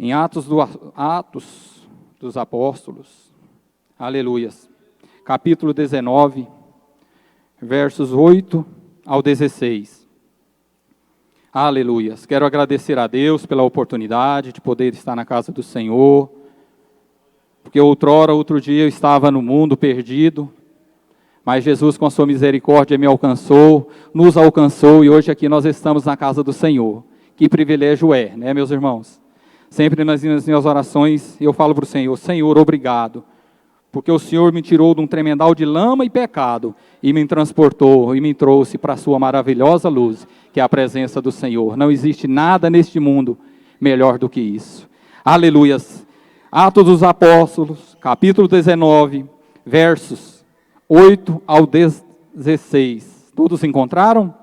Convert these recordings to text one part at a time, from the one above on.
Em Atos dos Apóstolos, aleluias, capítulo 19, versos 8 ao 16. Aleluias. Quero agradecer a Deus pela oportunidade de poder estar na casa do Senhor, porque outro dia eu estava no mundo perdido, mas Jesus com a sua misericórdia me alcançou, nos alcançou, e hoje aqui nós estamos na casa do Senhor. Que privilégio é, né, meus irmãos? Sempre nas minhas orações eu falo para o Senhor: Senhor, obrigado, porque o Senhor me tirou de um tremendal de lama e pecado, e me transportou e me trouxe para a sua maravilhosa luz, que é a presença do Senhor. Não existe nada neste mundo melhor do que isso. Aleluias. Atos dos Apóstolos, capítulo 19, versos 8 ao 16. Todos encontraram?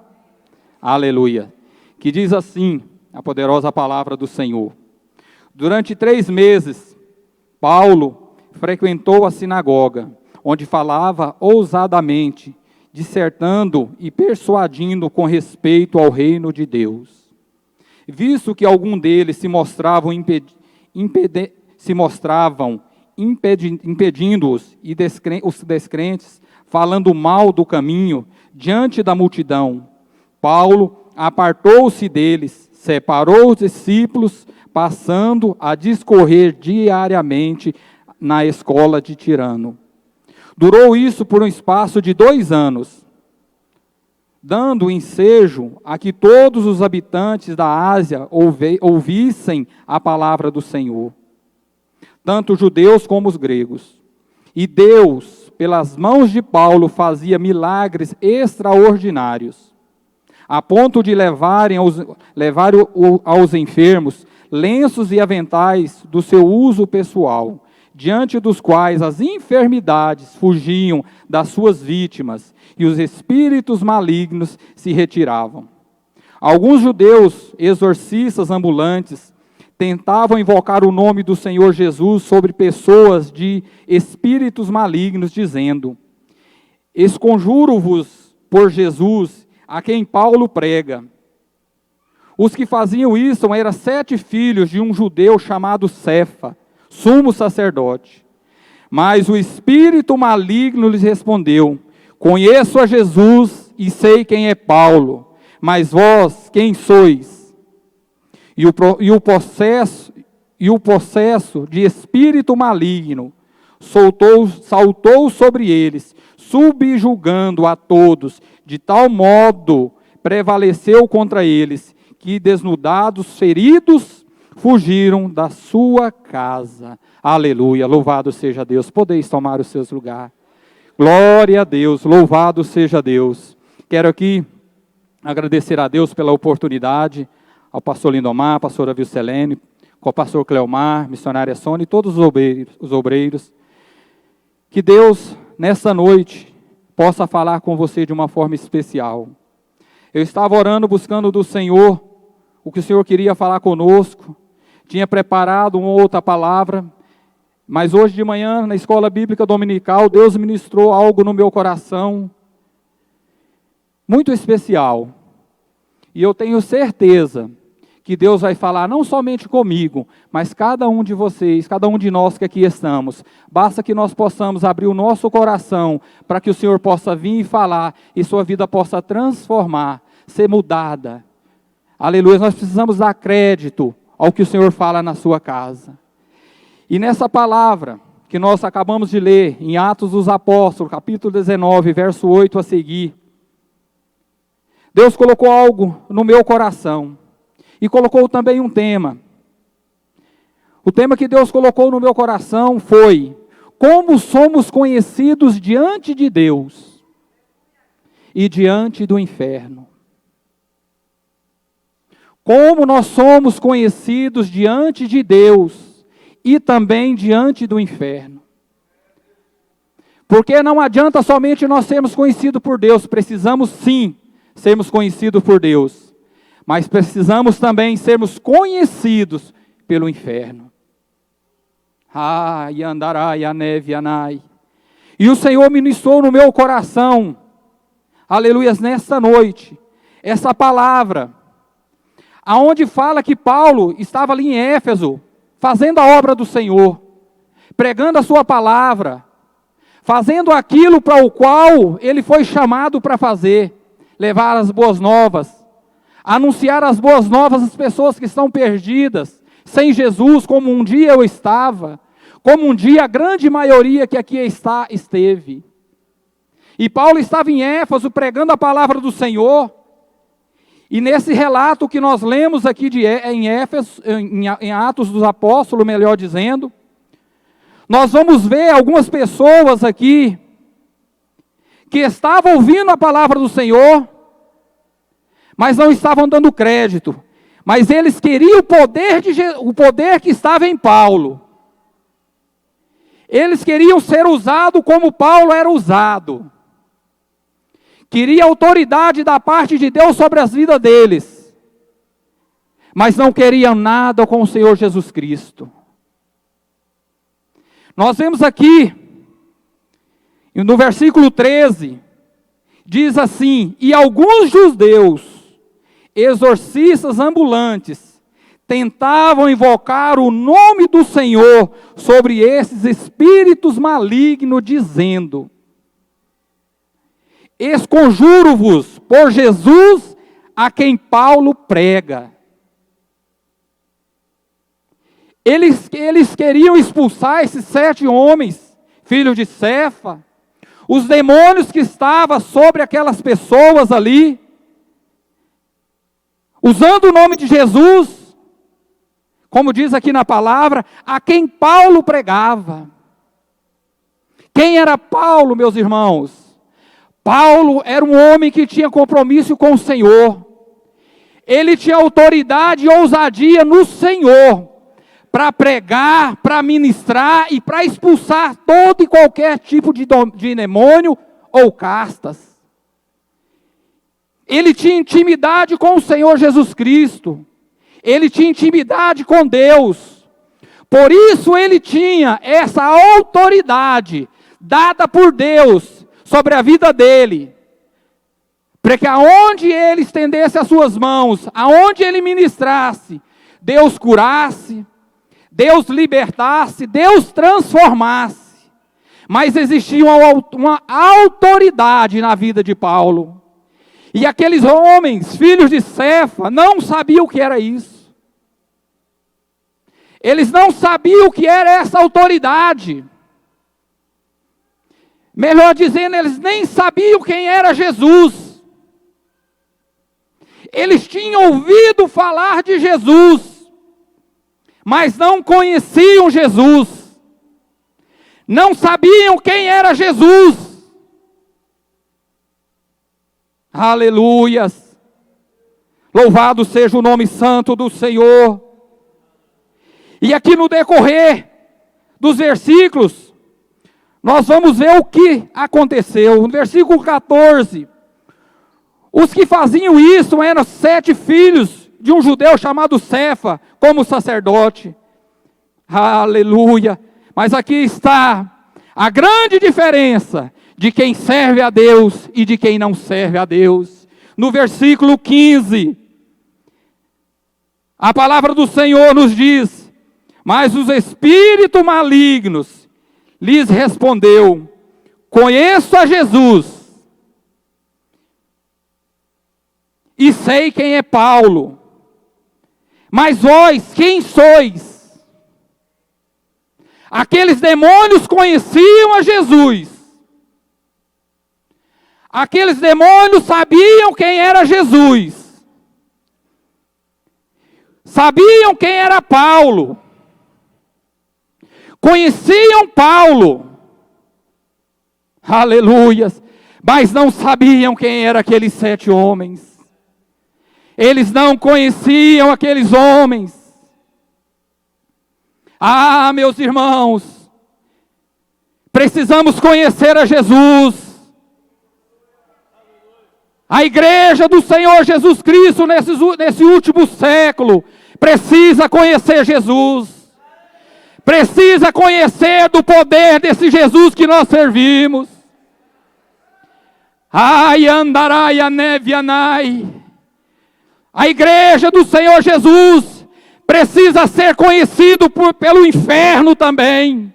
Aleluia. Que diz assim a poderosa palavra do Senhor: durante 3 meses, Paulo frequentou a sinagoga, onde falava ousadamente, dissertando e persuadindo com respeito ao reino de Deus. Visto que algum deles se mostravam impedindo-os e os descrentes, falando mal do caminho diante da multidão, Paulo apartou-se deles, separou os discípulos, passando a discorrer diariamente na escola de Tirano. Durou isso por um espaço de 2 anos, dando ensejo a que todos os habitantes da Ásia ouvissem a palavra do Senhor, tanto os judeus como os gregos. E Deus, pelas mãos de Paulo, fazia milagres extraordinários, a ponto de levar aos enfermos lenços e aventais do seu uso pessoal, diante dos quais as enfermidades fugiam das suas vítimas e os espíritos malignos se retiravam. Alguns judeus exorcistas ambulantes tentavam invocar o nome do Senhor Jesus sobre pessoas de espíritos malignos, dizendo: esconjuro-vos por Jesus, a quem Paulo prega. Os que faziam isso eram 7 filhos de um judeu chamado Cefa, sumo sacerdote. Mas o espírito maligno lhes respondeu: conheço a Jesus e sei quem é Paulo, mas vós quem sois? E o possesso de espírito maligno saltou sobre eles, subjugando a todos, de tal modo prevaleceu contra eles, que desnudados, feridos, fugiram da sua casa. Aleluia, louvado seja Deus. Podeis tomar os seus lugares. Glória a Deus, louvado seja Deus. Quero aqui agradecer a Deus pela oportunidade, ao pastor Lindomar, a pastora Vilcelene, com o pastor Cleomar, missionária Sônia e todos os obreiros. Que Deus, nessa noite, possa falar com você de uma forma especial. Eu estava orando, buscando do Senhor o que o Senhor queria falar conosco. Tinha preparado uma outra palavra, mas hoje de manhã, na escola bíblica dominical, Deus ministrou algo no meu coração muito especial. E eu tenho certeza que Deus vai falar não somente comigo, mas cada um de vocês, cada um de nós que aqui estamos. Basta que nós possamos abrir o nosso coração para que o Senhor possa vir e falar e sua vida possa transformar, ser mudada. Aleluia, nós precisamos dar crédito ao que o Senhor fala na sua casa. E nessa palavra que nós acabamos de ler, em Atos dos Apóstolos, capítulo 19, verso 8 a seguir, Deus colocou algo no meu coração, e colocou também um tema. O tema que Deus colocou no meu coração foi: como somos conhecidos diante de Deus e diante do inferno. Como nós somos conhecidos diante de Deus e também diante do inferno. Porque não adianta somente nós sermos conhecidos por Deus, precisamos sim sermos conhecidos por Deus, mas precisamos também sermos conhecidos pelo inferno. Yandarai, Yaneve, Yanai. E o Senhor ministrou no meu coração, aleluias, nesta noite, essa palavra, aonde fala que Paulo estava ali em Éfeso, fazendo a obra do Senhor, pregando a sua palavra, fazendo aquilo para o qual ele foi chamado para fazer, levar as boas novas, anunciar as boas novas às pessoas que estão perdidas, sem Jesus, como um dia eu estava, como um dia a grande maioria que aqui esteve. E Paulo estava em Éfeso pregando a palavra do Senhor, e nesse relato que nós lemos aqui em Éfeso, em Atos dos Apóstolos, melhor dizendo, nós vamos ver algumas pessoas aqui que estavam ouvindo a palavra do Senhor, mas não estavam dando crédito. Mas eles queriam o poder que estava em Paulo. Eles queriam ser usados como Paulo era usado. Queria autoridade da parte de Deus sobre as vidas deles. Mas não queriam nada com o Senhor Jesus Cristo. Nós vemos aqui, no versículo 13, diz assim: e alguns judeus, exorcistas ambulantes, tentavam invocar o nome do Senhor sobre esses espíritos malignos, dizendo: esconjuro-vos por Jesus a quem Paulo prega. Eles queriam expulsar esses 7 homens, filhos de Cefa, os demônios que estavam sobre aquelas pessoas ali, usando o nome de Jesus, como diz aqui na palavra, a quem Paulo pregava. Quem era Paulo, meus irmãos? Paulo era um homem que tinha compromisso com o Senhor. Ele tinha autoridade e ousadia no Senhor, para pregar, para ministrar e para expulsar todo e qualquer tipo de demônio ou castas. Ele tinha intimidade com o Senhor Jesus Cristo. Ele tinha intimidade com Deus. Por isso ele tinha essa autoridade dada por Deus sobre a vida dele. Para que aonde ele estendesse as suas mãos, aonde ele ministrasse, Deus curasse, Deus libertasse, Deus transformasse. Mas existia uma autoridade na vida de Paulo. E aqueles homens, filhos de Cefa, não sabiam o que era isso. Eles não sabiam o que era essa autoridade. Melhor dizendo, eles nem sabiam quem era Jesus. Eles tinham ouvido falar de Jesus, mas não conheciam Jesus. Não sabiam quem era Jesus. Aleluias. Louvado seja o nome santo do Senhor. E aqui no decorrer dos versículos, nós vamos ver o que aconteceu. No versículo 14, os que faziam isso eram 7 filhos de um judeu chamado Cefa, como sacerdote. Aleluia. Mas aqui está a grande diferença de quem serve a Deus e de quem não serve a Deus. No versículo 15, a palavra do Senhor nos diz: mas os espíritos malignos lhes respondeu: conheço a Jesus e sei quem é Paulo, mas vós quem sois? Aqueles demônios conheciam a Jesus. Aqueles demônios sabiam quem era Jesus. Sabiam quem era Paulo. Conheciam Paulo. Aleluias. Mas não sabiam quem eram aqueles 7 homens. Eles não conheciam aqueles homens. Ah, meus irmãos, precisamos conhecer a Jesus. A igreja do Senhor Jesus Cristo nesse último século precisa conhecer Jesus. Precisa conhecer do poder desse Jesus que nós servimos. Ai, andarai, a neve, anai. A igreja do Senhor Jesus precisa ser conhecido pelo inferno também.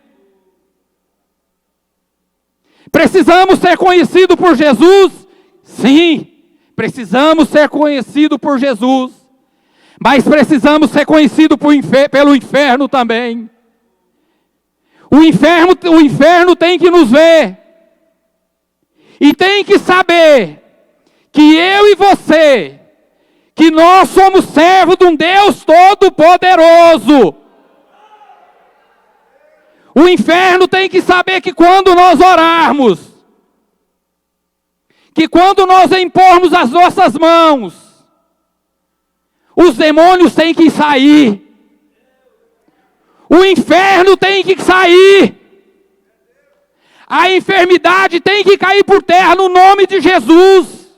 Precisamos ser conhecidos por Jesus? Sim, precisamos ser conhecidos por Jesus. Mas precisamos ser conhecidos pelo inferno também. O inferno tem que nos ver. E tem que saber que eu e você, que nós somos servos de um Deus Todo-Poderoso. O inferno tem que saber que quando nós orarmos, que quando nós impormos as nossas mãos, os demônios têm que sair. O inferno tem que sair. A enfermidade tem que cair por terra no nome de Jesus.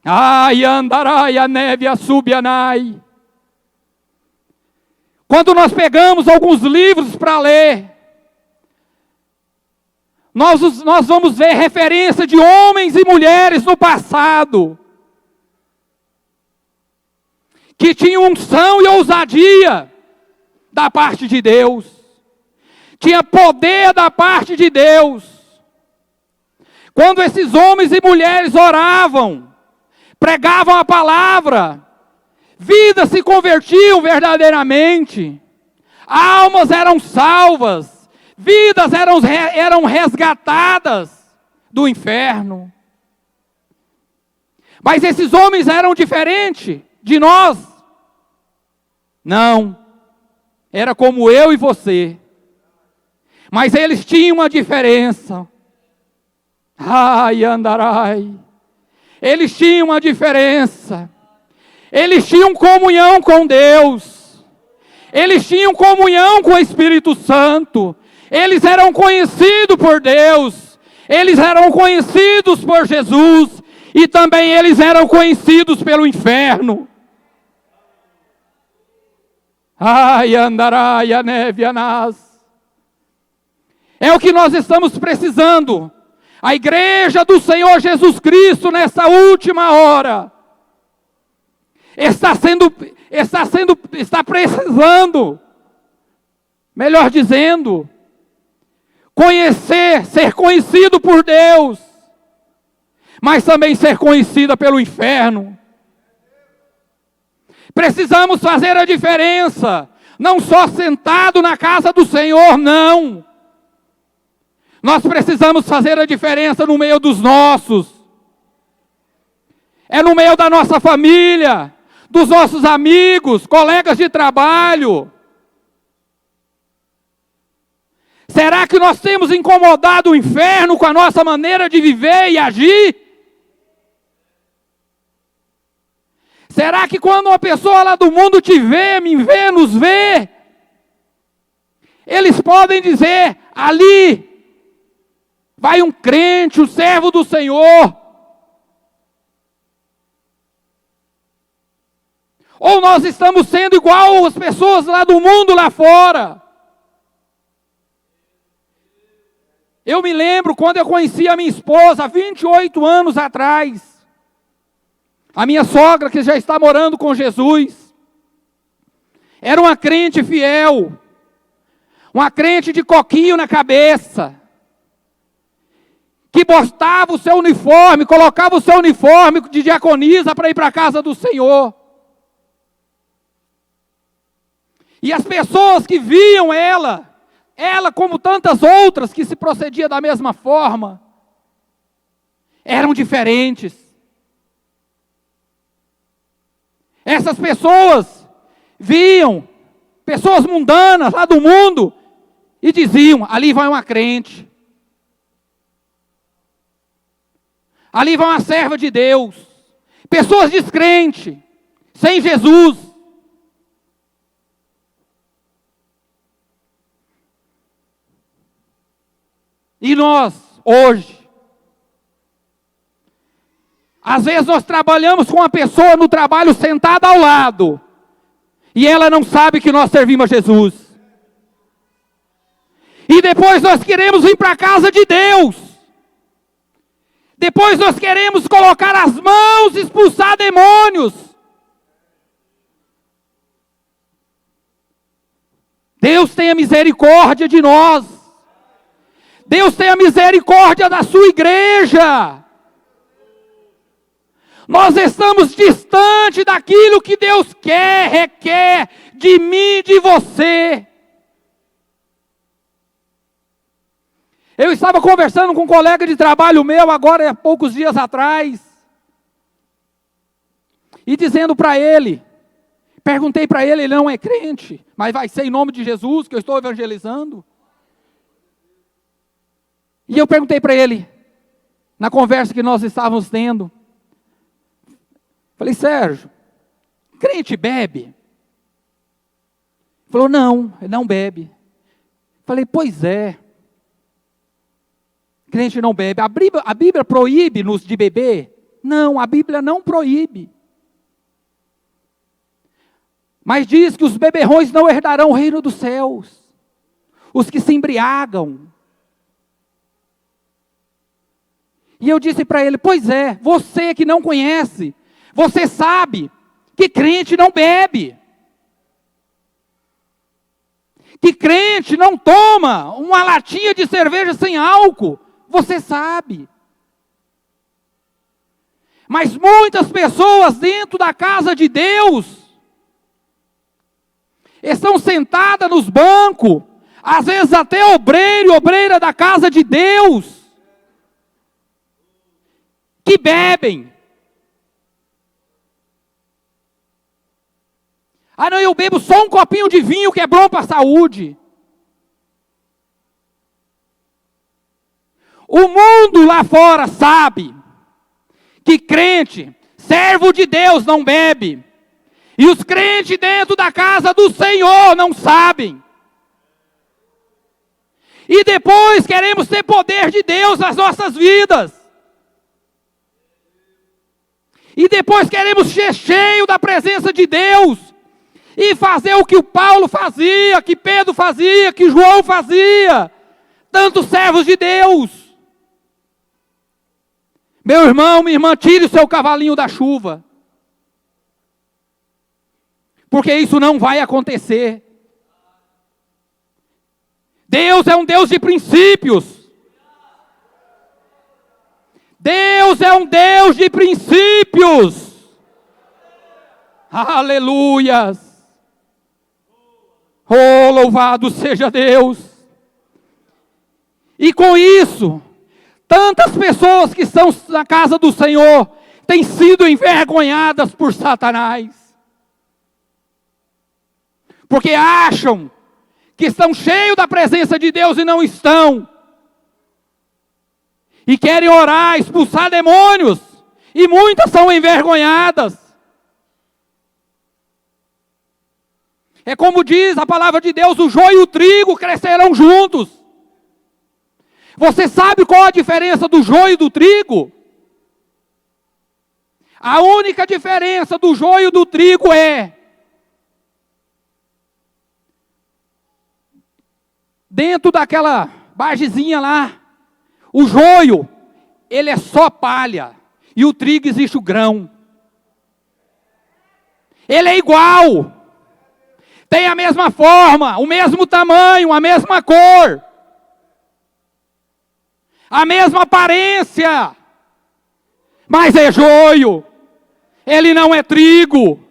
Ai, andarai, a neve, a subianai. Quando nós pegamos alguns livros para ler, nós vamos ver referência de homens e mulheres no passado, que tinham unção e ousadia da parte de Deus, tinha poder da parte de Deus. Quando esses homens e mulheres oravam, pregavam a palavra, vidas se convertiam verdadeiramente, almas eram salvas, vidas eram resgatadas do inferno. Mas esses homens eram diferentes de nós? Não, era como eu e você, mas eles tinham uma diferença. Ai, andarai, eles tinham uma diferença, eles tinham comunhão com Deus, eles tinham comunhão com o Espírito Santo, eles eram conhecidos por Deus, eles eram conhecidos por Jesus, e também eles eram conhecidos pelo inferno. Ai, andarai, a neve, anás. É o que nós estamos precisando. A igreja do Senhor Jesus Cristo, nessa última hora, está precisando, melhor dizendo, conhecer, ser conhecido por Deus, mas também ser conhecida pelo inferno. Precisamos fazer a diferença, não só sentado na casa do Senhor, não. Nós precisamos fazer a diferença no meio dos nossos. É no meio da nossa família, dos nossos amigos, colegas de trabalho. Será que nós temos incomodado o inferno com a nossa maneira de viver e agir? Será que quando uma pessoa lá do mundo te vê, me vê, nos vê, eles podem dizer, ali vai um crente, um servo do Senhor? Ou nós estamos sendo igual as pessoas lá do mundo lá fora? Eu me lembro quando eu conheci a minha esposa, há 28 anos atrás. A minha sogra, que já está morando com Jesus, era uma crente fiel, uma crente de coquinho na cabeça, que botava o seu uniforme, colocava o seu uniforme de diaconisa para ir para a casa do Senhor. E as pessoas que viam ela como tantas outras que se procedia da mesma forma, eram diferentes. Essas pessoas viam pessoas mundanas lá do mundo e diziam, ali vai uma crente. Ali vai uma serva de Deus. Pessoas descrentes, sem Jesus. E nós, hoje, às vezes nós trabalhamos com uma pessoa no trabalho sentada ao lado, e ela não sabe que nós servimos a Jesus. E depois nós queremos vir para a casa de Deus. Depois nós queremos colocar as mãos e expulsar demônios. Deus tenha misericórdia de nós. Deus tenha misericórdia da sua igreja. Nós estamos distante daquilo que Deus quer, requer de mim e de você. Eu estava conversando com um colega de trabalho meu, agora há poucos dias atrás, e dizendo para ele, perguntei para ele, ele não é crente, mas vai ser em nome de Jesus que eu estou evangelizando. E eu perguntei para ele, na conversa que nós estávamos tendo, falei, Sérgio, crente bebe? Ele falou, não, ele não bebe. Falei, pois é. Crente não bebe. A Bíblia proíbe-nos de beber? Não, a Bíblia não proíbe. Mas diz que os beberrões não herdarão o reino dos céus. Os que se embriagam. E eu disse para ele, pois é, você que não conhece, você sabe que crente não bebe. Que crente não toma uma latinha de cerveja sem álcool. Você sabe. Mas muitas pessoas dentro da casa de Deus estão sentadas nos bancos, às vezes até obreiro e obreira da casa de Deus, que bebem. Ah não, eu bebo só um copinho de vinho que é bom para a saúde. O mundo lá fora sabe que crente, servo de Deus, não bebe. E os crentes dentro da casa do Senhor não sabem. E depois queremos ter poder de Deus nas nossas vidas. E depois queremos ser cheio da presença de Deus. E fazer o que o Paulo fazia, que Pedro fazia, que João fazia. Tantos servos de Deus. Meu irmão, minha irmã, tire o seu cavalinho da chuva. Porque isso não vai acontecer. Deus é um Deus de princípios. Deus é um Deus de princípios. Aleluias. Oh, louvado seja Deus. E com isso, tantas pessoas que estão na casa do Senhor têm sido envergonhadas por Satanás. Porque acham que estão cheios da presença de Deus e não estão. E querem orar, expulsar demônios. E muitas são envergonhadas. É como diz a palavra de Deus, o joio e o trigo crescerão juntos. Você sabe qual a diferença do joio e do trigo? A única diferença do joio e do trigo é dentro daquela bargezinha lá, o joio, ele é só palha. E o trigo existe o grão. Ele é igual. Tem a mesma forma, o mesmo tamanho, a mesma cor. A mesma aparência. Mas é joio. Ele não é trigo.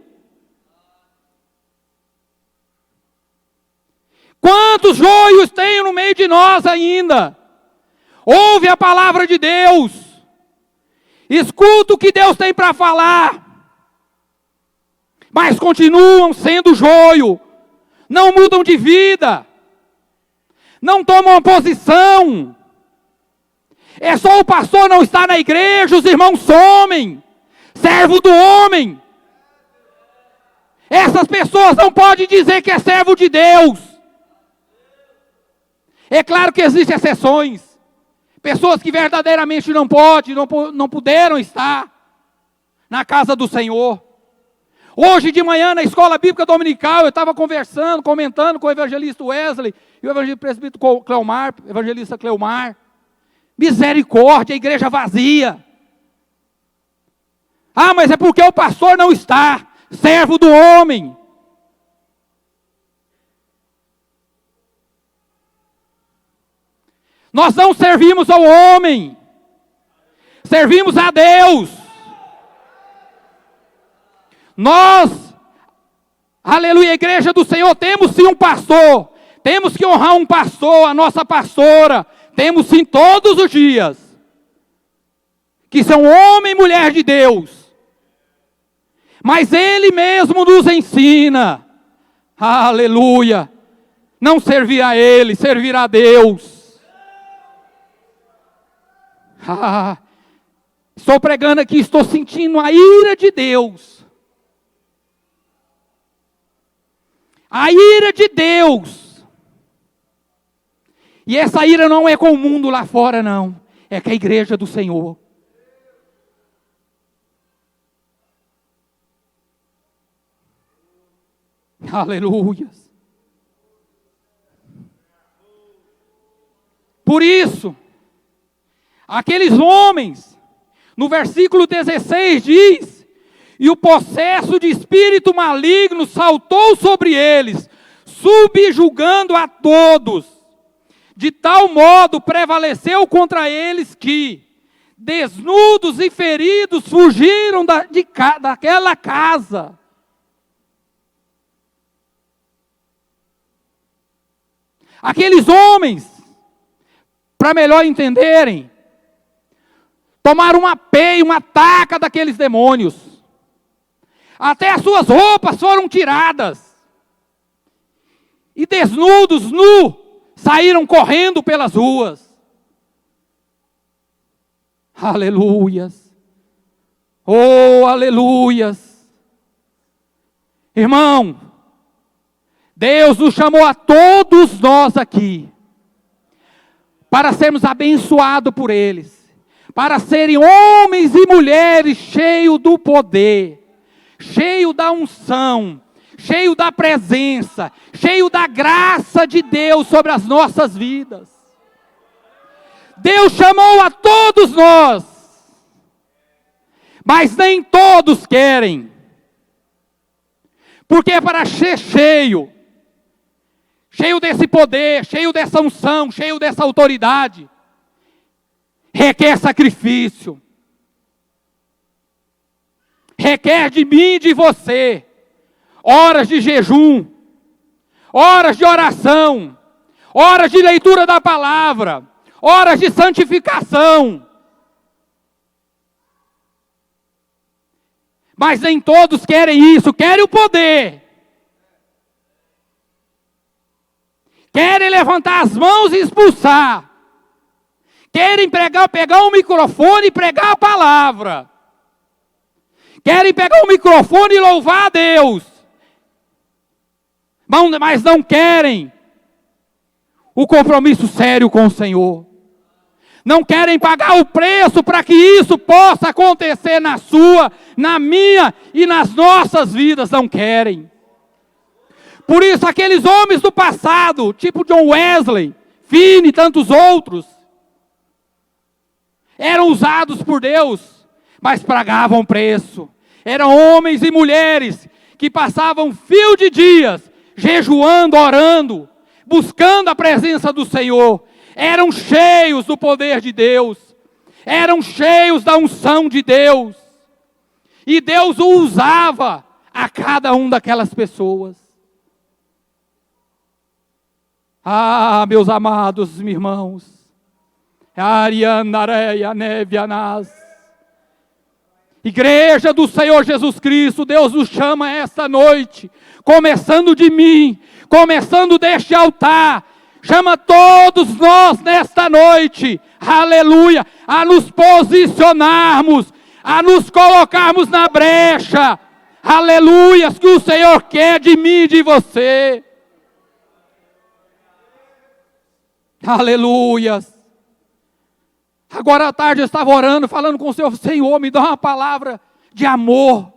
Quantos joios tem no meio de nós ainda? Ouve a palavra de Deus. Escuta o que Deus tem para falar. Mas continuam sendo joio. Não mudam de vida. Não tomam posição. É só o pastor não estar na igreja, os irmãos somem. Servo do homem. Essas pessoas não podem dizer que é servo de Deus. É claro que existem exceções. Pessoas que verdadeiramente não podem, não puderam estar na casa do Senhor. Hoje de manhã na escola bíblica dominical, eu estava conversando, comentando com o evangelista Wesley e o evangelista presbítero Cleomar, evangelista Cleomar. Misericórdia, a igreja vazia. Ah, mas é porque o pastor não está, servo do homem. Nós não servimos ao homem, servimos a Deus. Nós, aleluia, igreja do Senhor, temos sim um pastor, temos que honrar um pastor, a nossa pastora, temos sim todos os dias, que são homem e mulher de Deus, mas Ele mesmo nos ensina, aleluia, não servir a Ele, servir a Deus. Estou pregando aqui, estou sentindo a ira de Deus. A ira de Deus. E essa ira não é com o mundo lá fora, não. É com a igreja do Senhor. Aleluia. Por isso, aqueles homens, no versículo 16 diz: e o possesso de espírito maligno saltou sobre eles, subjugando a todos. De tal modo prevaleceu contra eles que, desnudos e feridos, fugiram daquela casa. Aqueles homens, para melhor entenderem, tomaram uma peia, uma taca daqueles demônios. Até as suas roupas foram tiradas. E desnudos, saíram correndo pelas ruas. Aleluias. Oh, aleluias. Irmão, Deus nos chamou a todos nós aqui para sermos abençoados por eles, para serem homens e mulheres cheios do poder, cheios da unção, cheio da presença, cheio da graça de Deus sobre as nossas vidas. Deus chamou a todos nós, mas nem todos querem, porque para ser cheio desse poder, cheio dessa unção, cheio dessa autoridade, requer sacrifício, requer de mim e de você horas de jejum, horas de oração, horas de leitura da palavra, horas de santificação. Mas nem todos querem isso, querem o poder. Querem levantar as mãos e expulsar. Querem pegar o microfone e pregar a palavra. Querem pegar o microfone e louvar a Deus. Mas não querem o compromisso sério com o Senhor. Não querem pagar o preço para que isso possa acontecer na sua, na minha e nas nossas vidas. Não querem. Por isso aqueles homens do passado, tipo John Wesley, Finney e tantos outros, eram usados por Deus, mas pagavam preço. Eram homens e mulheres que passavam fio de dias, jejuando, orando, buscando a presença do Senhor. Eram cheios do poder de Deus. Eram cheios da unção de Deus. E Deus o usava a cada um daquelas pessoas. Ah, meus amados irmãos. Arianareia nevianás. Igreja do Senhor Jesus Cristo, Deus nos chama esta noite, começando de mim, começando deste altar, chama todos nós nesta noite, aleluia, a nos posicionarmos, a nos colocarmos na brecha, aleluia, que o Senhor quer de mim e de você, aleluias. Agora à tarde eu estava orando, falando com o Senhor, Senhor, me dá uma palavra de amor.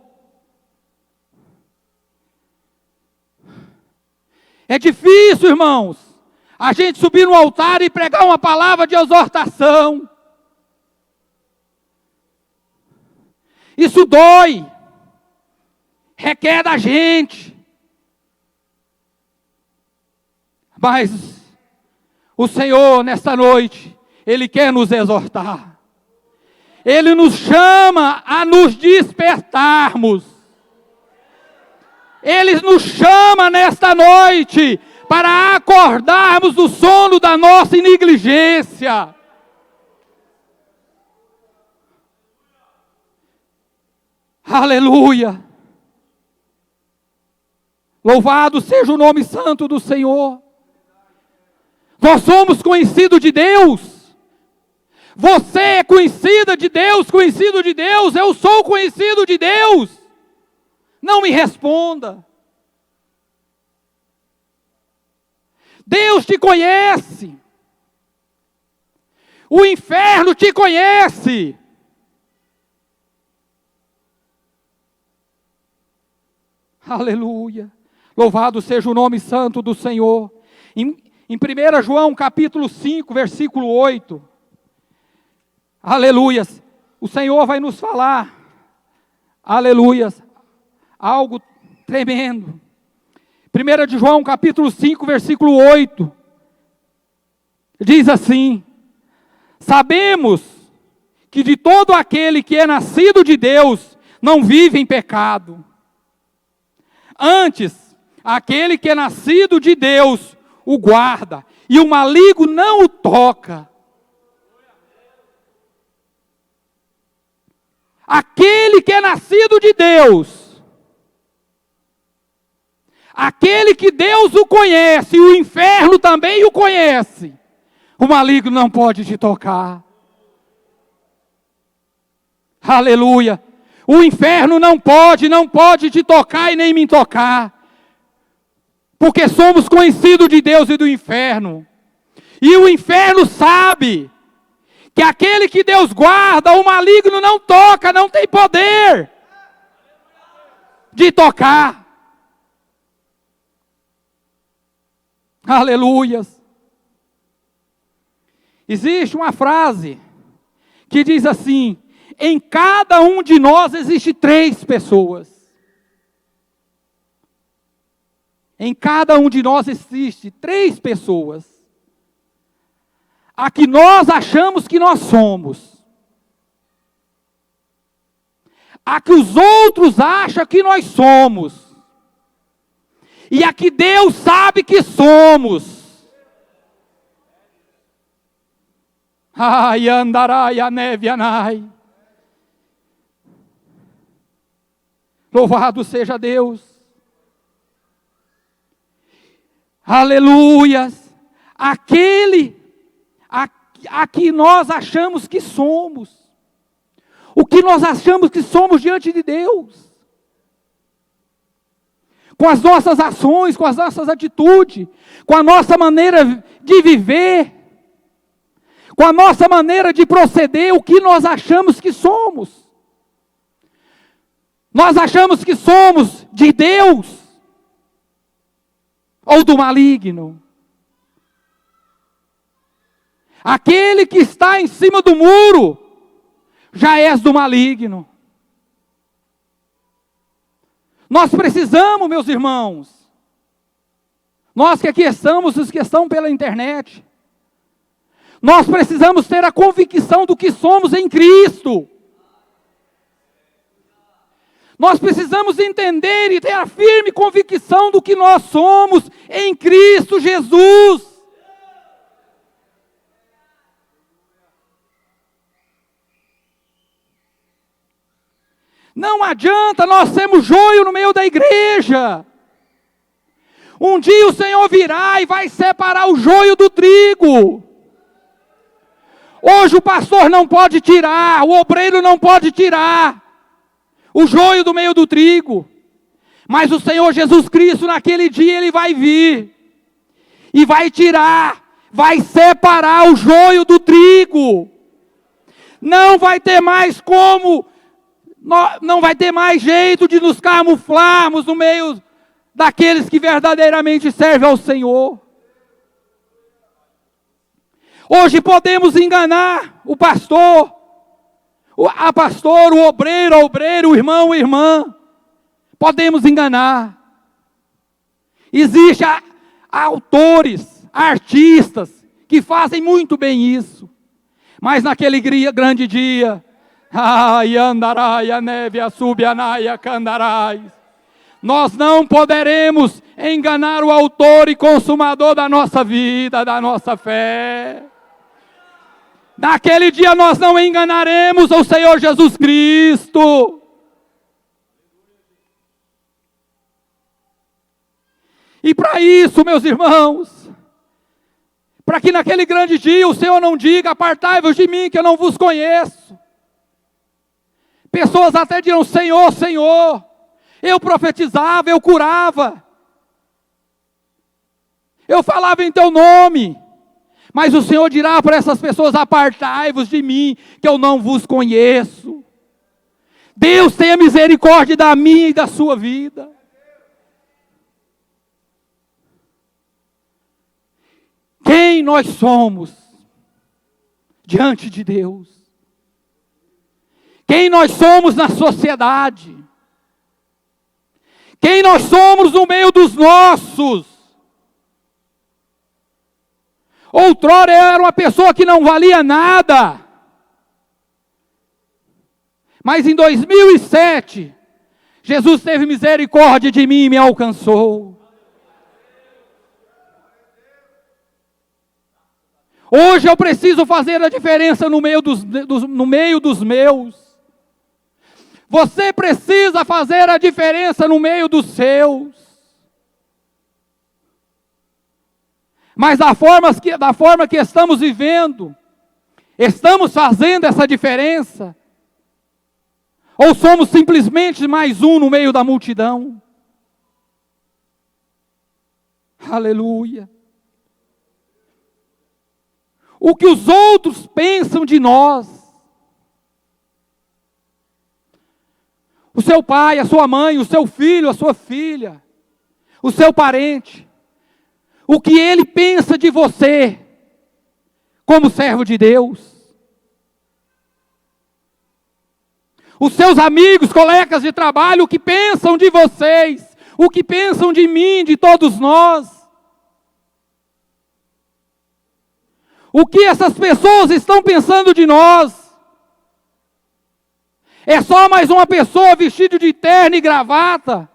É difícil, irmãos, a gente subir no altar e pregar uma palavra de exortação. Isso dói, requer da gente. Mas O Senhor, nesta noite, Ele quer nos exortar. Ele nos chama a nos despertarmos. Ele nos chama nesta noite para acordarmos do sono da nossa negligência. Aleluia! Louvado seja o nome santo do Senhor. Nós somos conhecidos de Deus. Você é conhecida de Deus, conhecido de Deus. Eu sou conhecido de Deus. Não me responda. Deus te conhece. O inferno te conhece. Aleluia. Louvado seja o nome santo do Senhor. Em 1 João capítulo 5, versículo 8. Aleluias. O Senhor vai nos falar. Aleluias. Algo tremendo. 1 João capítulo 5, versículo 8. Diz assim: sabemos que de todo aquele que é nascido de Deus, não vive em pecado. Antes, aquele que é nascido de Deus, o guarda, e o maligno não o toca. Aquele que é nascido de Deus, aquele que Deus o conhece, e o inferno também o conhece, o maligno não pode te tocar. Aleluia. O inferno não pode te tocar e nem me tocar. Porque somos conhecidos de Deus e do inferno. E o inferno sabe que aquele que Deus guarda, o maligno não toca, não tem poder de tocar. Aleluias. Existe uma frase que diz assim: em cada um de nós existe 3 pessoas. Em cada um de nós existe 3 pessoas. A que nós achamos que nós somos. A que os outros acham que nós somos. E a que Deus sabe que somos. Ai, andarai, a neve, anai. Louvado seja Deus. Aleluias. Aquele a que nós achamos que somos. O que nós achamos que somos diante de Deus. Com as nossas ações, com as nossas atitudes, com a nossa maneira de viver, com a nossa maneira de proceder, o que nós achamos que somos. Nós achamos que somos de Deus ou do maligno. Aquele que está em cima do muro já és do maligno. Nós precisamos, meus irmãos, nós que aqui estamos, os que estão pela internet, nós precisamos ter a convicção do que somos em Cristo. Nós precisamos entender e ter a firme convicção do que nós somos em Cristo Jesus. Não adianta nós sermos joio no meio da igreja. Um dia o Senhor virá e vai separar o joio do trigo. Hoje o pastor não pode tirar, o obreiro não pode tirar o joio do meio do trigo. Mas o Senhor Jesus Cristo naquele dia Ele vai vir e vai tirar, vai separar o joio do trigo. Não vai ter mais como, não vai ter mais jeito de nos camuflarmos no meio daqueles que verdadeiramente servem ao Senhor. Hoje podemos enganar o pastor, a pastor, o obreiro, o irmão, a irmã. Podemos enganar. Existem autores, artistas, que fazem muito bem isso. Mas naquele grande dia, andarai, a neve, a subianai, a candarai. Nós não poderemos enganar o autor e consumador da nossa vida, da nossa fé. Naquele dia nós não enganaremos o Senhor Jesus Cristo. E para isso, meus irmãos, para que naquele grande dia o Senhor não diga: apartai-vos de mim, que eu não vos conheço. Pessoas até dirão: Senhor, Senhor, eu profetizava, eu curava, eu falava em teu nome. Mas o Senhor dirá para essas pessoas: apartai-vos de mim, que eu não vos conheço. Deus tenha misericórdia da minha e da sua vida. Quem nós somos diante de Deus? Quem nós somos na sociedade? Quem nós somos no meio dos nossos? Outrora eu era uma pessoa que não valia nada. Mas em 2007, Jesus teve misericórdia de mim e me alcançou. Hoje eu preciso fazer a diferença no meio dos meus. Você precisa fazer a diferença no meio dos seus. Mas da forma que estamos vivendo, estamos fazendo essa diferença? Ou somos simplesmente mais um no meio da multidão? Aleluia. O que os outros pensam de nós. O seu pai, a sua mãe, o seu filho, a sua filha, o seu parente. O que ele pensa de você, como servo de Deus. Os seus amigos, colegas de trabalho, o que pensam de vocês, o que pensam de mim, de todos nós. O que essas pessoas estão pensando de nós? É só mais uma pessoa vestida de terno e gravata.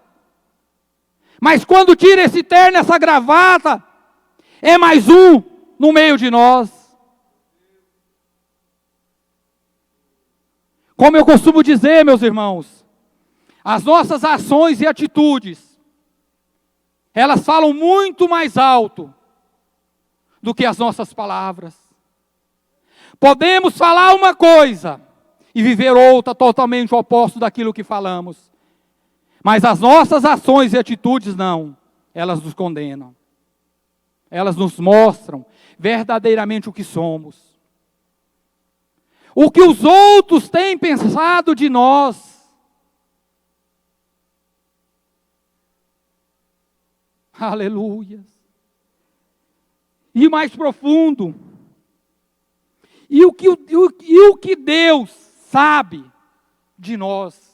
Mas quando tira esse terno, essa gravata, é mais um no meio de nós. Como eu costumo dizer, meus irmãos, as nossas ações e atitudes, elas falam muito mais alto do que as nossas palavras. Podemos falar uma coisa e viver outra totalmente oposta daquilo que falamos. Mas as nossas ações e atitudes não, elas nos condenam. Elas nos mostram verdadeiramente o que somos. O que os outros têm pensado de nós. Aleluia. E mais profundo, e o que Deus sabe de nós.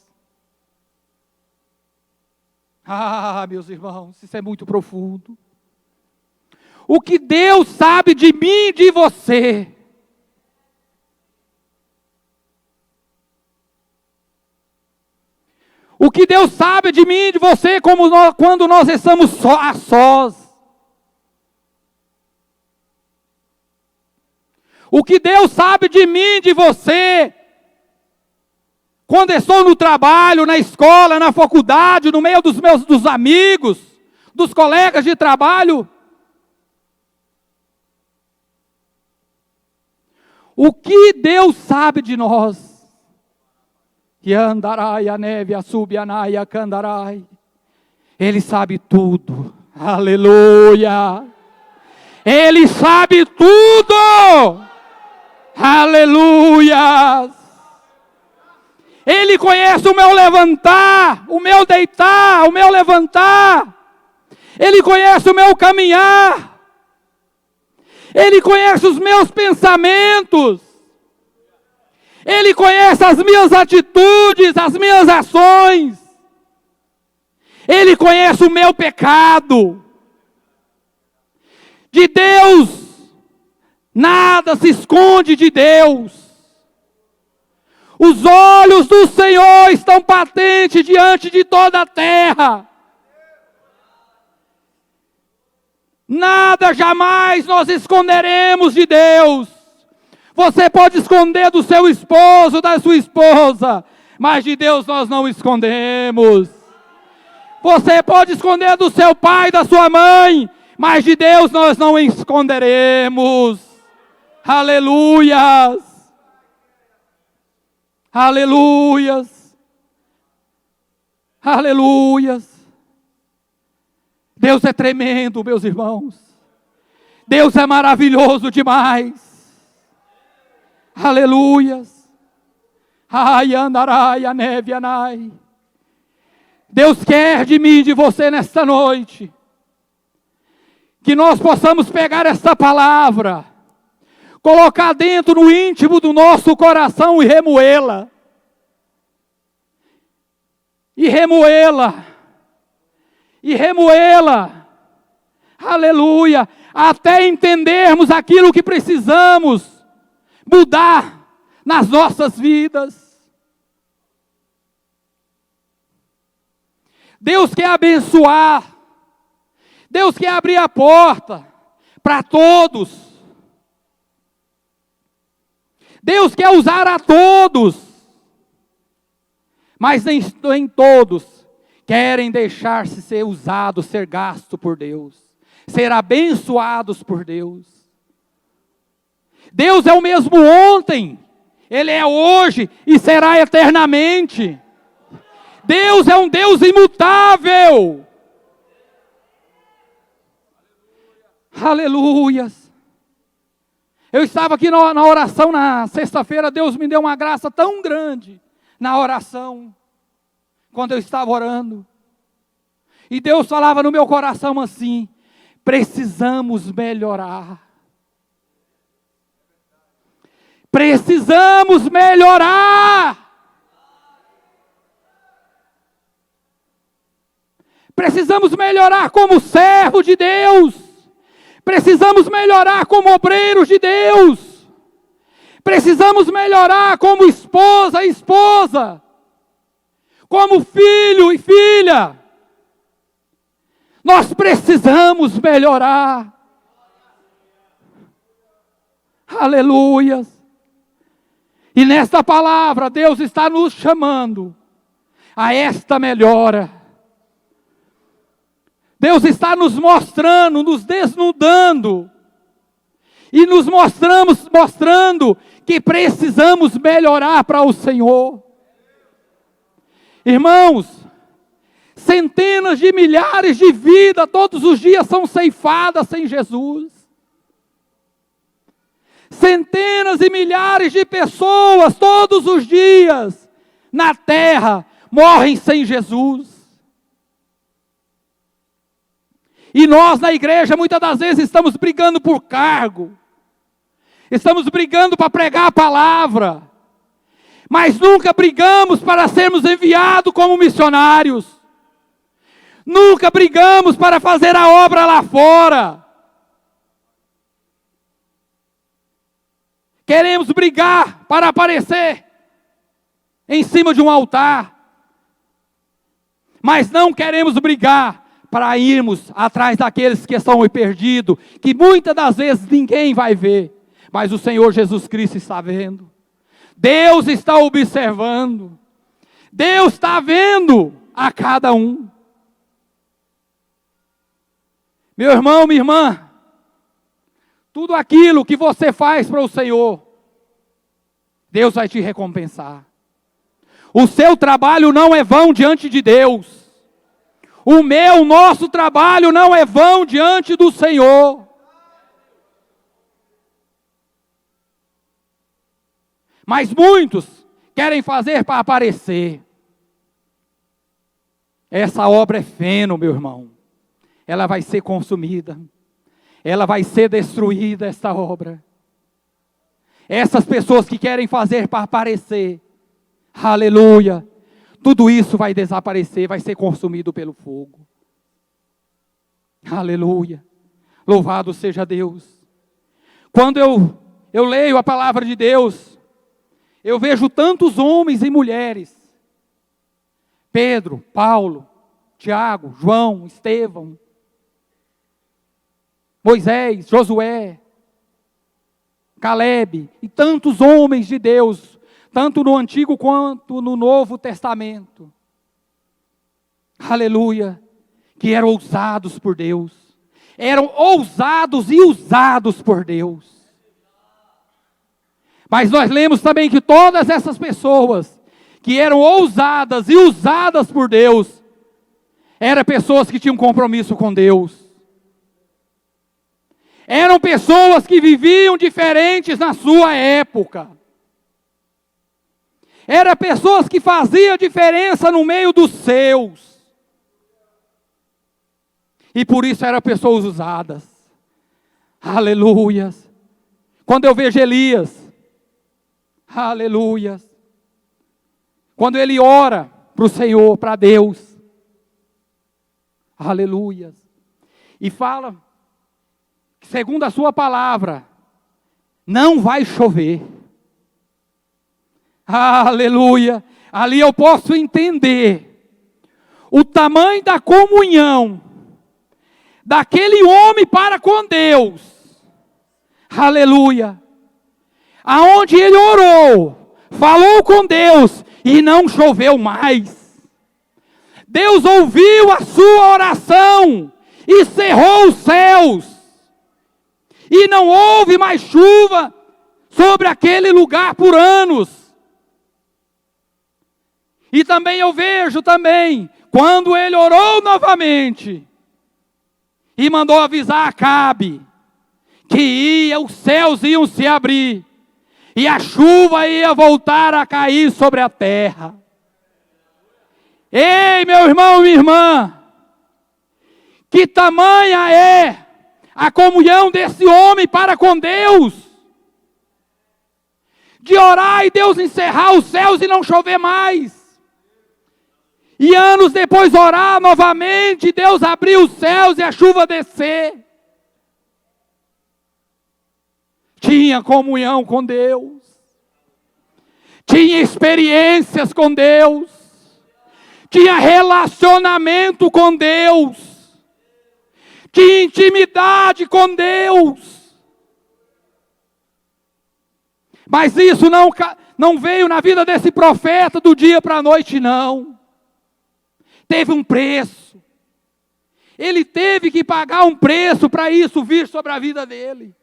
Meus irmãos, isso é muito profundo. O que Deus sabe de mim e de você. O que Deus sabe de mim e de você quando nós estamos a sós. O que Deus sabe de mim, de você, quando estou no trabalho, na escola, na faculdade, no meio dos amigos, dos colegas de trabalho. O que Deus sabe de nós? Que andarai a neve, a subianai, a candarai. Ele sabe tudo. Aleluia. Ele sabe tudo. Aleluia! Ele conhece o meu levantar, o meu deitar, o meu levantar. Ele conhece o meu caminhar. Ele conhece os meus pensamentos. Ele conhece as minhas atitudes, as minhas ações. Ele conhece o meu pecado. De Deus Nada se esconde de Deus. Os olhos do Senhor estão patentes diante de toda a terra. Nada jamais nós esconderemos de Deus. Você pode esconder do seu esposo, da sua esposa, mas de Deus nós não escondemos. Você pode esconder do seu pai, da sua mãe, mas de Deus nós não esconderemos. Aleluias! Aleluias! Aleluias! Deus é tremendo, meus irmãos. Deus é maravilhoso demais. Aleluias. Ai, andarai, a neve, anai. Deus quer de mim e de você nesta noite que nós possamos pegar essa palavra, colocar dentro no íntimo do nosso coração e remoê-la. E remoê-la. E remoê-la. Aleluia. Até entendermos aquilo que precisamos mudar nas nossas vidas. Deus quer abençoar. Deus quer abrir a porta para todos. Deus quer usar a todos. Mas nem todos querem deixar-se ser usados, ser gasto por Deus. Ser abençoados por Deus. Deus é o mesmo ontem. Ele é hoje e será eternamente. Deus é um Deus imutável. Aleluias. Eu estava aqui na oração na sexta-feira. Deus me deu uma graça tão grande na oração, quando eu estava orando. E Deus falava no meu coração assim: precisamos melhorar. Precisamos melhorar. Precisamos melhorar como servo de Deus. Precisamos melhorar como obreiros de Deus. Precisamos melhorar como esposa e esposa. Como filho e filha. Nós precisamos melhorar. Aleluias. E nesta palavra Deus está nos chamando a esta melhora. Deus está nos mostrando, nos desnudando. E nos mostrando que precisamos melhorar para o Senhor. Irmãos, centenas de milhares de vidas todos os dias são ceifadas sem Jesus. Centenas e milhares de pessoas todos os dias na terra morrem sem Jesus. E nós na igreja muitas das vezes estamos brigando por cargo. Estamos brigando para pregar a palavra. Mas nunca brigamos para sermos enviados como missionários. Nunca brigamos para fazer a obra lá fora. Queremos brigar para aparecer em cima de um altar. Mas não queremos brigar para irmos atrás daqueles que estão perdidos, que muitas das vezes ninguém vai ver, mas o Senhor Jesus Cristo está vendo. Deus está observando. Deus está vendo a cada um. Meu irmão, minha irmã, tudo aquilo que você faz para o Senhor, Deus vai te recompensar. O seu trabalho não é vão diante de Deus. O nosso trabalho não é vão diante do Senhor. Mas muitos querem fazer para aparecer. Essa obra é feno, meu irmão. Ela vai ser consumida. Ela vai ser destruída, esta obra. Essas pessoas que querem fazer para aparecer. Aleluia. Tudo isso vai desaparecer, vai ser consumido pelo fogo. Aleluia. Louvado seja Deus. Quando eu leio a palavra de Deus, eu vejo tantos homens e mulheres, Pedro, Paulo, Tiago, João, Estevão, Moisés, Josué, Caleb, e tantos homens de Deus, tanto no Antigo quanto no Novo Testamento, aleluia, que eram ousados por Deus, eram ousados e usados por Deus. Mas nós lemos também que todas essas pessoas que eram ousadas e usadas por Deus, eram pessoas que tinham compromisso com Deus. Eram pessoas que viviam diferentes na sua época. Eram pessoas que faziam diferença no meio dos seus. E por isso eram pessoas usadas. Aleluias. Quando eu vejo Elias, aleluias. Quando ele ora para o Senhor, para Deus, aleluias. E fala, segundo a sua palavra, não vai chover. Aleluia. Ali eu posso entender o tamanho da comunhão daquele homem para com Deus. Aleluia. Aonde ele orou, falou com Deus e não choveu mais. Deus ouviu a sua oração e cerrou os céus. E não houve mais chuva sobre aquele lugar por anos. E também eu vejo quando ele orou novamente, e mandou avisar Acabe, que os céus iam se abrir, e a chuva ia voltar a cair sobre a terra. Ei, meu irmão, minha irmã, que tamanha é a comunhão desse homem para com Deus, de orar e Deus encerrar os céus e não chover mais, e anos depois orar novamente, Deus abrir os céus e a chuva descer. Tinha comunhão com Deus, tinha experiências com Deus, tinha relacionamento com Deus, tinha intimidade com Deus. Mas isso não veio na vida desse profeta do dia para a noite, não. Teve um preço. Ele teve que pagar um preço para isso vir sobre a vida dele.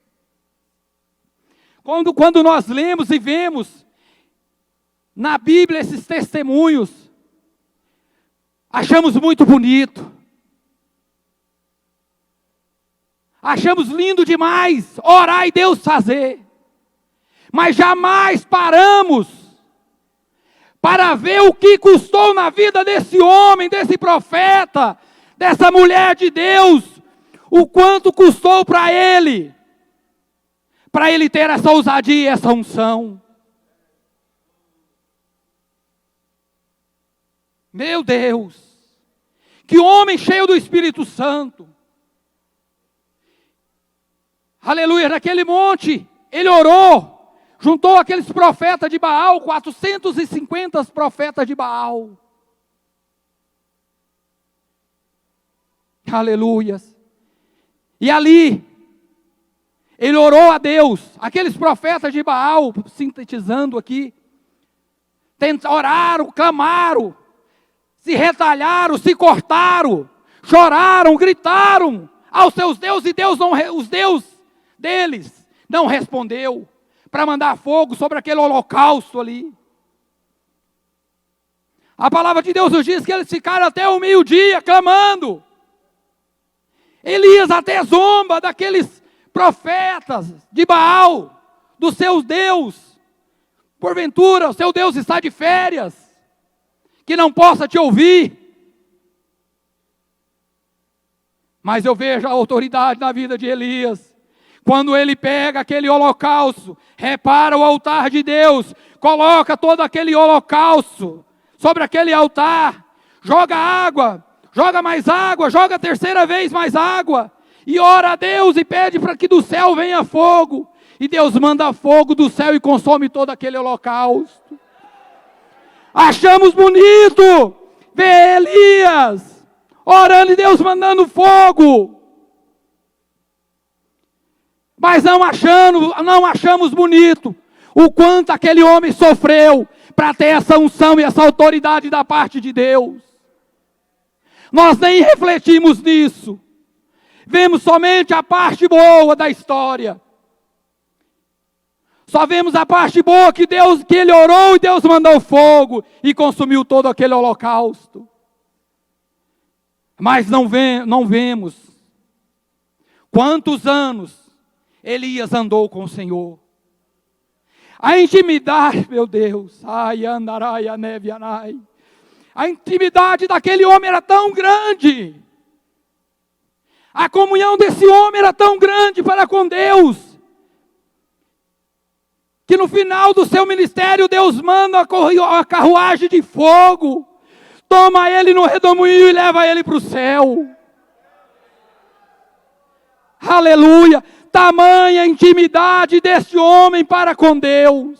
Quando nós lemos e vemos na Bíblia esses testemunhos, achamos muito bonito. Achamos lindo demais orar e Deus fazer. Mas jamais paramos para ver o que custou na vida desse homem, desse profeta, dessa mulher de Deus, o quanto custou para ele ter essa ousadia, essa unção. Meu Deus, que homem cheio do Espírito Santo. Aleluia, naquele monte, ele orou, juntou aqueles profetas de Baal, 450 profetas de Baal. Aleluias. E ali, ele orou a Deus, aqueles profetas de Baal, sintetizando aqui, oraram, clamaram, se retalharam, se cortaram, choraram, gritaram aos seus deuses, e os deuses deles não respondeu para mandar fogo sobre aquele holocausto ali. A palavra de Deus nos diz que eles ficaram até o meio-dia clamando. Elias até zomba daqueles profetas de Baal, do seu Deus. Porventura, o seu Deus está de férias, que não possa te ouvir. Mas eu vejo a autoridade na vida de Elias. Quando ele pega aquele holocausto, repara o altar de Deus, coloca todo aquele holocausto sobre aquele altar, joga água, joga mais água, joga a terceira vez mais água, e ora a Deus e pede para que do céu venha fogo, E Deus manda fogo do céu e consome todo aquele holocausto. Achamos bonito ver Elias orando e Deus mandando fogo. Mas não achamos bonito o quanto aquele homem sofreu para ter essa unção e essa autoridade da parte de Deus. Nós nem refletimos nisso. Vemos somente a parte boa da história. Só vemos a parte boa que ele orou e Deus mandou fogo e consumiu todo aquele holocausto. Mas não vemos quantos anos Elias andou com o Senhor. A intimidade, meu Deus, a intimidade daquele homem era tão grande. A comunhão desse homem era tão grande para com Deus, que no final do seu ministério, Deus manda a carruagem de fogo, toma ele no redemoinho e leva ele para o céu. Aleluia! Tamanha intimidade desse homem para com Deus.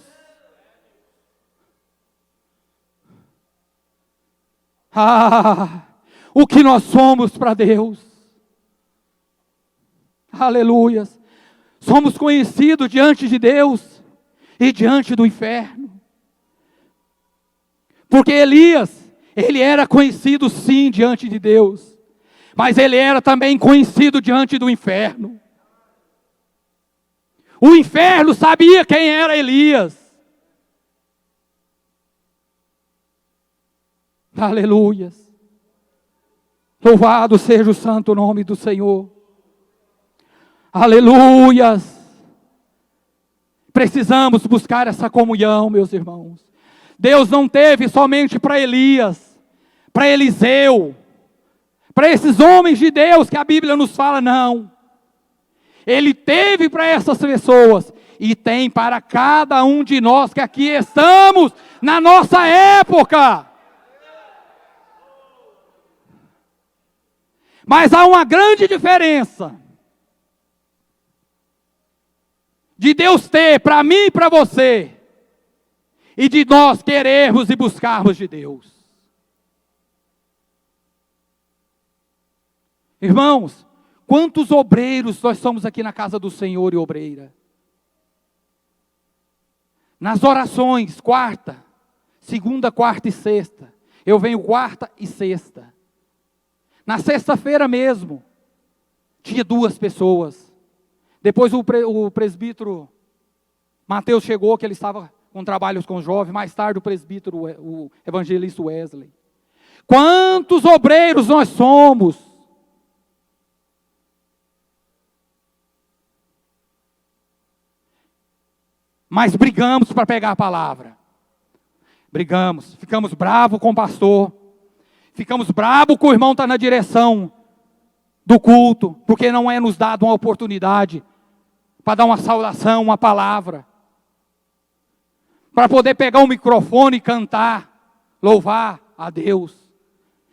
O que nós somos para Deus. Aleluia! Somos conhecidos diante de Deus e diante do inferno. Porque Elias, ele era conhecido sim diante de Deus, mas ele era também conhecido diante do inferno. O inferno sabia quem era Elias. Aleluias. Louvado seja o santo nome do Senhor. Aleluias. Precisamos buscar essa comunhão, meus irmãos. Deus não teve somente para Elias, para Eliseu, para esses homens de Deus que a Bíblia nos fala, não. Ele teve para essas pessoas e tem para cada um de nós que aqui estamos na nossa época. Mas há uma grande diferença de Deus ter para mim e para você, e de nós querermos e buscarmos de Deus. Irmãos, quantos obreiros nós somos aqui na casa do Senhor e obreira? Nas orações, quarta, segunda, quarta e sexta. Eu venho quarta e sexta. Na sexta-feira mesmo, tinha 2 pessoas. Depois o presbítero Mateus chegou, que ele estava com trabalhos com jovens. Mais tarde o presbítero, o evangelista Wesley. Quantos obreiros nós somos? Mas brigamos para pegar a palavra. Brigamos, ficamos bravos com o pastor. Ficamos bravos com o irmão está na direção do culto, porque não é nos dado uma oportunidade para dar uma saudação, uma palavra, para poder pegar o microfone e cantar, louvar a Deus.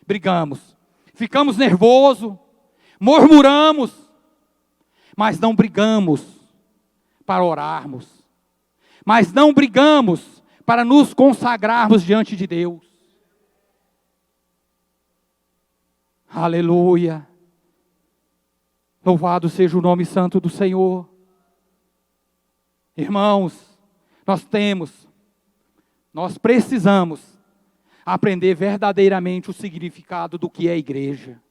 Brigamos, ficamos nervosos, murmuramos, mas não brigamos para orarmos, mas não brigamos para nos consagrarmos diante de Deus. Aleluia. Louvado seja o nome santo do Senhor. Irmãos, nós precisamos aprender verdadeiramente o significado do que é igreja.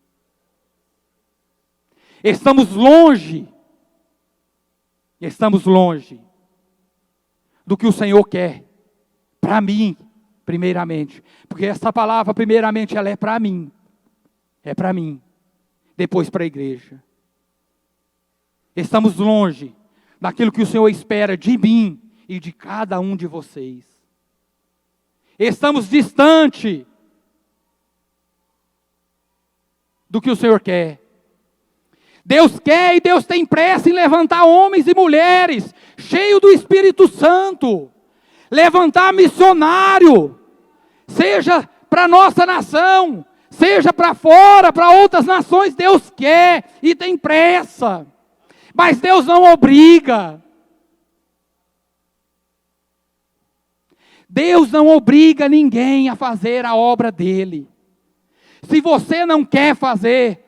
Estamos longe do que o Senhor quer para mim, primeiramente. Porque essa palavra, primeiramente, ela é para mim. É para mim. Depois para a igreja. Estamos longe daquilo que o Senhor espera de mim e de cada um de vocês. Estamos distante do que o Senhor quer. Deus quer e Deus tem pressa em levantar homens e mulheres cheios do Espírito Santo. Levantar missionário, seja para a nossa nação, seja para fora, para outras nações. Deus quer e tem pressa. Mas Deus não obriga. Deus não obriga ninguém a fazer a obra dele. Se você não quer fazer,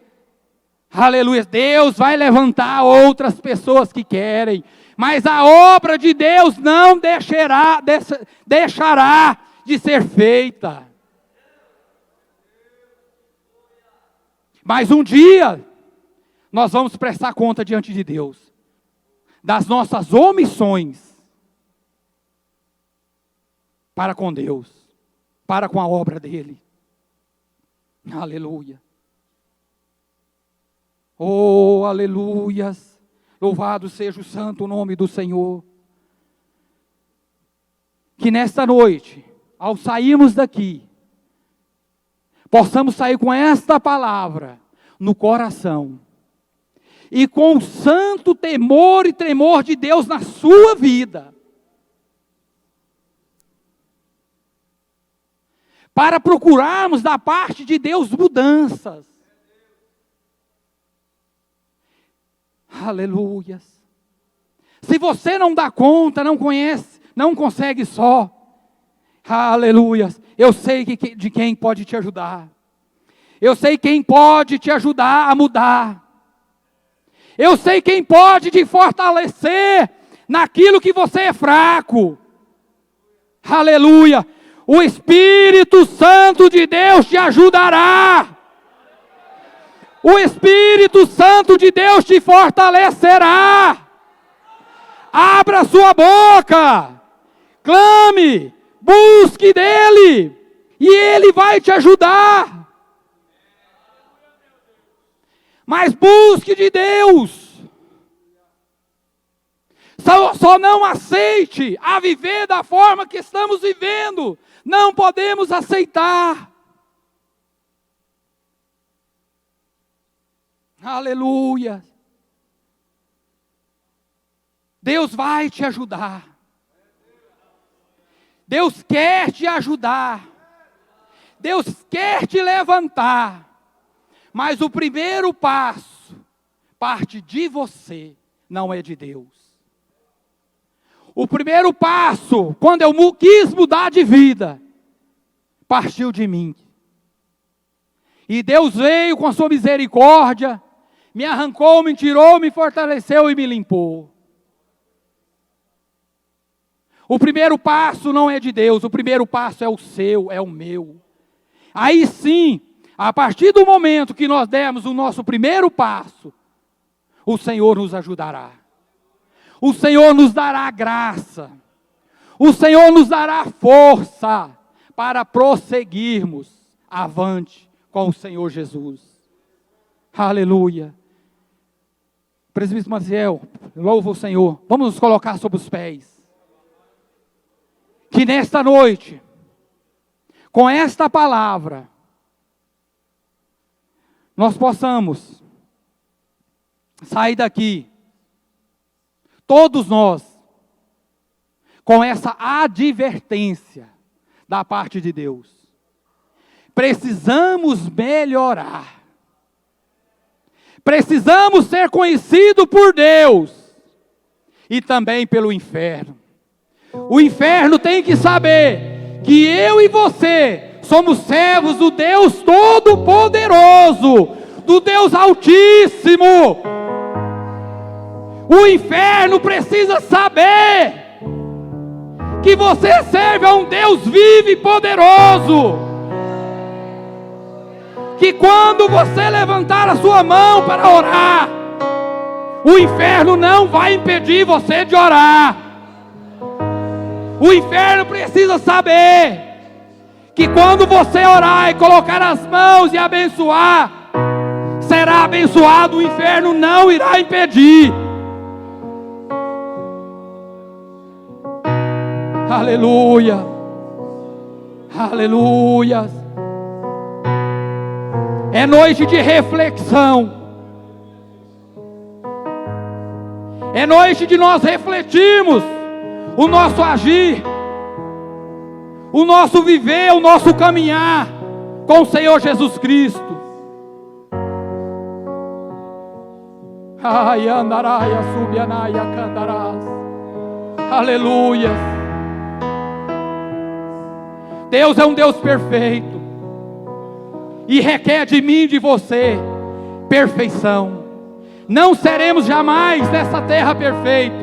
aleluia, Deus vai levantar outras pessoas que querem. Mas a obra de Deus não deixará de ser feita. Mas um dia, nós vamos prestar conta diante de Deus das nossas omissões para com Deus, para com a obra dele. Aleluia. Oh, aleluias. Louvado seja o santo nome do Senhor. Que nesta noite, ao sairmos daqui, possamos sair com esta palavra no coração. E com o santo temor e tremor de Deus na sua vida. Para procurarmos da parte de Deus mudanças. Aleluias. Se você não dá conta, não conhece, não consegue só. Aleluias. Eu sei de quem pode te ajudar. Eu sei quem pode te ajudar a mudar. Eu sei quem pode te fortalecer naquilo que você é fraco. Aleluia. O Espírito Santo de Deus te ajudará. O Espírito Santo de Deus te fortalecerá. Abra sua boca. Clame. Busque dele. E ele vai te ajudar. Mas busque de Deus. Só não aceite a viver da forma que estamos vivendo. Não podemos aceitar. Aleluia. Deus vai te ajudar. Deus quer te ajudar. Deus quer te levantar. Mas o primeiro passo parte de você, não é de Deus. O primeiro passo, quando eu quis mudar de vida, partiu de mim. E Deus veio com a sua misericórdia, me arrancou, me tirou, me fortaleceu e me limpou. O primeiro passo não é de Deus, o primeiro passo é o seu, é o meu. Aí sim, a partir do momento que nós dermos o nosso primeiro passo, o Senhor nos ajudará. O Senhor nos dará graça. O Senhor nos dará força para prosseguirmos avante com o Senhor Jesus. Aleluia. Presbítero Maciel, louva o Senhor. Vamos nos colocar sobre os pés. Que nesta noite, com esta palavra, nós possamos sair daqui, todos nós, com essa advertência da parte de Deus. Precisamos melhorar. Precisamos ser conhecidos por Deus e também pelo inferno. O inferno tem que saber que eu e você somos servos do Deus Todo-Poderoso, do Deus Altíssimo. O inferno precisa saber que você serve a um Deus vivo e poderoso. Que quando você levantar a sua mão para orar, o inferno não vai impedir você de orar. O inferno precisa saber que quando você orar e colocar as mãos e abençoar, será abençoado, o inferno não irá impedir. Aleluia. Aleluia. É noite de reflexão. É noite de nós refletirmos o nosso agir, o nosso viver, o nosso caminhar com o Senhor Jesus Cristo. Ai, andaraia, subianaia, candarás. Aleluia. Deus é um Deus perfeito e requer de mim e de você perfeição. Não seremos jamais nessa terra perfeito,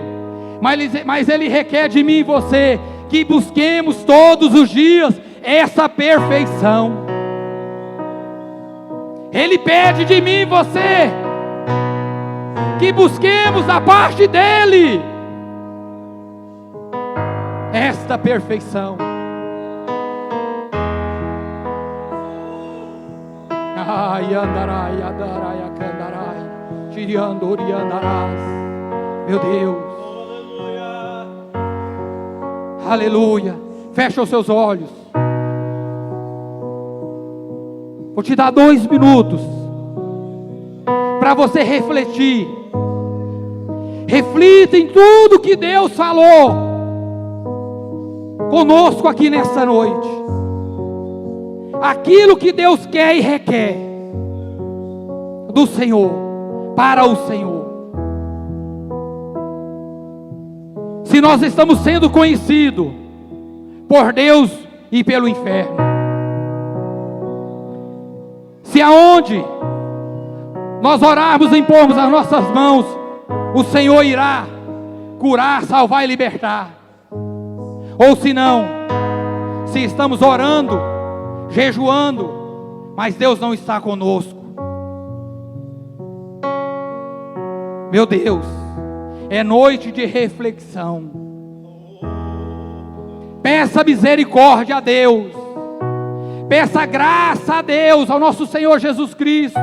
mas Ele requer de mim e você que busquemos todos os dias essa perfeição. Ele pede de mim e você que busquemos da parte dEle esta perfeição. Ai, andarai, andarai, acandarai, tiriandori, andarás. Meu Deus. Aleluia. Fecha os seus olhos. Vou te dar 2 minutos para você refletir. Reflita em tudo que Deus falou conosco aqui nessa noite. Aquilo que Deus quer e requer do Senhor, para o Senhor. Se nós estamos sendo conhecidos por Deus e pelo inferno, se aonde nós orarmos e impormos as nossas mãos, o Senhor irá curar, salvar e libertar. Ou se não, se estamos orando, jejuando, mas Deus não está conosco. Meu Deus, é noite de reflexão. Peça misericórdia a Deus. Peça graça a Deus, ao nosso Senhor Jesus Cristo.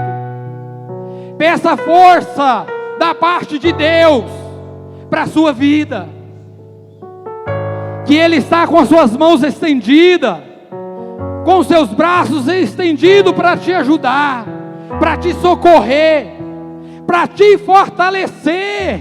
Peça força da parte de Deus para a sua vida. Que Ele está com as suas mãos estendidas, com os seus braços estendidos para te ajudar, para te socorrer, para te fortalecer.